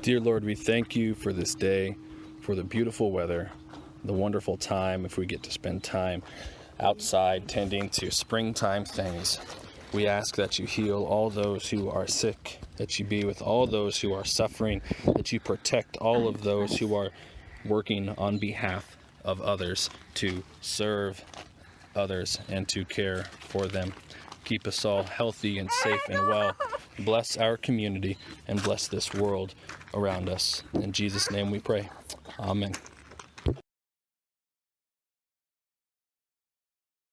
Dear Lord, we thank you for this day, for the beautiful weather, the wonderful time if we get to spend time outside tending to springtime things. We ask that you heal all those who are sick, that you be with all those who are suffering, that you protect all of those who are working on behalf of others to serve others and to care for them. Keep us all healthy and safe and well. Bless our community and bless this world around us. In Jesus' name we pray. Amen.